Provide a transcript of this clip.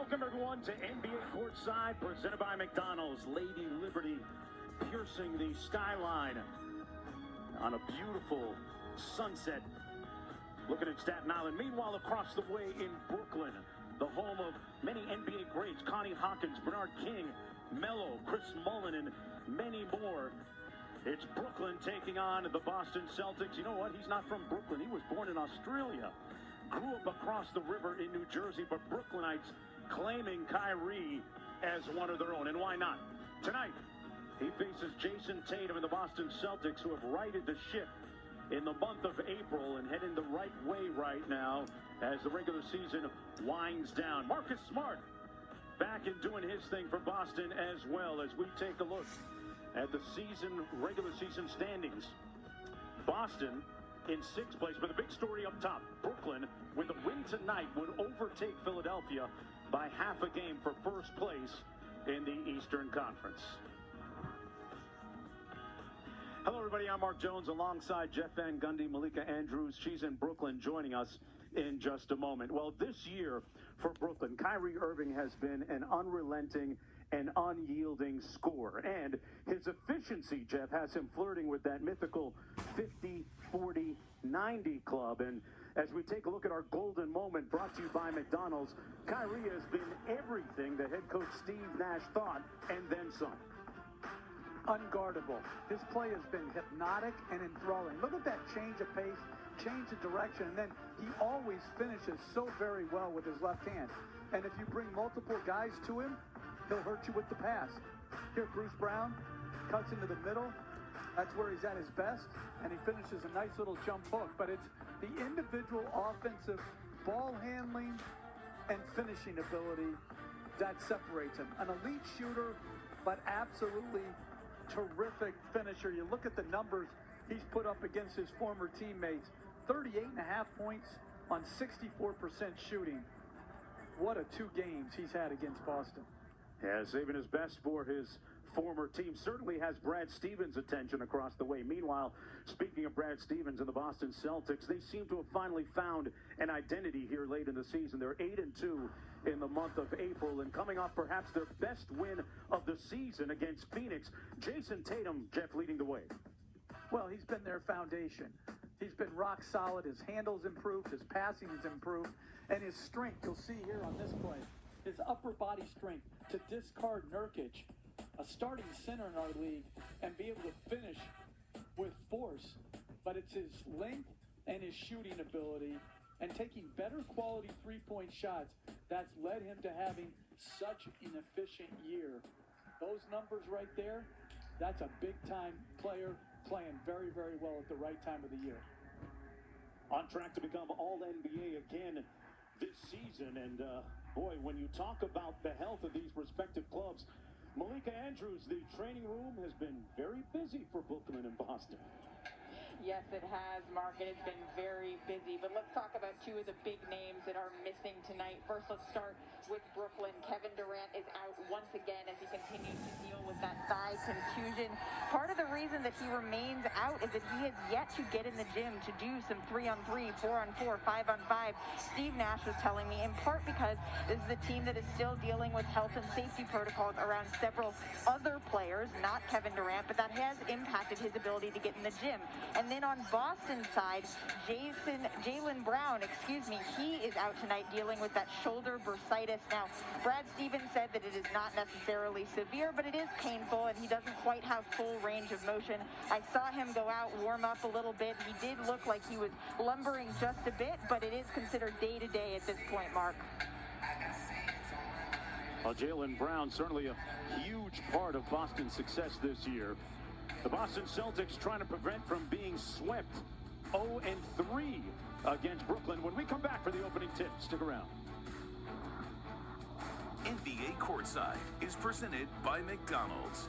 Welcome, everyone, to NBA Courtside, presented by McDonald's. Lady Liberty piercing the skyline on a beautiful sunset looking at Staten Island. Meanwhile, across the way in Brooklyn, the home of many NBA greats, Connie Hawkins, Bernard King, Melo, Chris Mullin, and many more. It's Brooklyn taking on the Boston Celtics. You know what? He's not from Brooklyn. He was born in Australia. Grew up across the river in New Jersey, but Brooklynites claiming Kyrie as one of their own. And why not? Tonight, he faces Jason Tatum and the Boston Celtics, who have righted the ship in the month of April and heading the right way right now as the regular season winds down. Marcus Smart back and doing his thing for Boston as well, as we take a look at the regular season standings. Boston in 6th place, but the big story up top, Brooklyn, with a win tonight, would overtake Philadelphia by half a game for first place in the Eastern Conference. Hello, everybody. I'm Mark Jones alongside Jeff Van Gundy, Malika Andrews. She's in Brooklyn joining us in just a moment. Well, this year for Brooklyn, Kyrie Irving has been an unrelenting and unyielding scorer. And his efficiency, Jeff, has him flirting with that mythical 50, 40, 90 club. And as we take a look at our golden moment brought to you by McDonald's, Kyrie has been everything the head coach Steve Nash thought, and then some. Unguardable. His play has been hypnotic and enthralling. Look at that change of pace, change of direction, and then he always finishes so very well with his left hand. And if you bring multiple guys to him, he'll hurt you with the pass. Here, Bruce Brown cuts into the middle. That's where he's at his best, and he finishes a nice little jump hook. But it's the individual offensive ball handling and finishing ability that separates him. An elite shooter, but absolutely terrific finisher. You look at the numbers he's put up against his former teammates. 38.5 points on 64% shooting. What a 2 games he's had against Boston. Yeah, saving his best for his former team. Certainly has Brad Stevens' attention across the way. Meanwhile, speaking of Brad Stevens and the Boston Celtics, they seem to have finally found an identity here late in the season. They're 8-2 in the month of April, and coming off perhaps their best win of the season against Phoenix. Jason Tatum, Jeff, leading the way. Well, he's been their foundation. He's been rock solid. His handle's improved, his passing has improved, and his strength, you'll see here on this play, his upper body strength to discard Nurkic, a starting center in our league, and be able to finish with force. But it's his length and his shooting ability and taking better quality three-point shots that's led him to having such an efficient year. Those numbers right there, that's a big-time player playing very, very well at the right time of the year. On track to become All-NBA again this season. And boy, when you talk about the health of these respective clubs, Malika Andrews, the training room has been very busy for Brooklyn and Boston. Yes, it has, Mark. It has been very busy. But let's talk about 2 of the big names that are missing tonight. First, let's start with Brooklyn. Kevin Durant is out once again as he continues to deal with that thigh contusion. Part of the reason that he remains out is that he has yet to get in the gym to do some 3-on-3, 4-on-4, 5-on-5. Steve Nash was telling me, in part because this is a team that is still dealing with health and safety protocols around several other players, not Kevin Durant, but that has impacted his ability to get in the gym. And then on Boston's side, Jaylen Brown, he is out tonight dealing with that shoulder bursitis. Now, Brad Stevens said that it is not necessarily severe, but it is painful, and he doesn't quite have full range of motion. I saw him go out, warm up a little bit. He did look like he was lumbering just a bit, but it is considered day-to-day at this point, Mark. Well, Jaylen Brown, certainly a huge part of Boston's success this year. The Boston Celtics trying to prevent from being swept 0-3 against Brooklyn. When we come back for the opening tip, stick around. NBA Courtside is presented by McDonald's.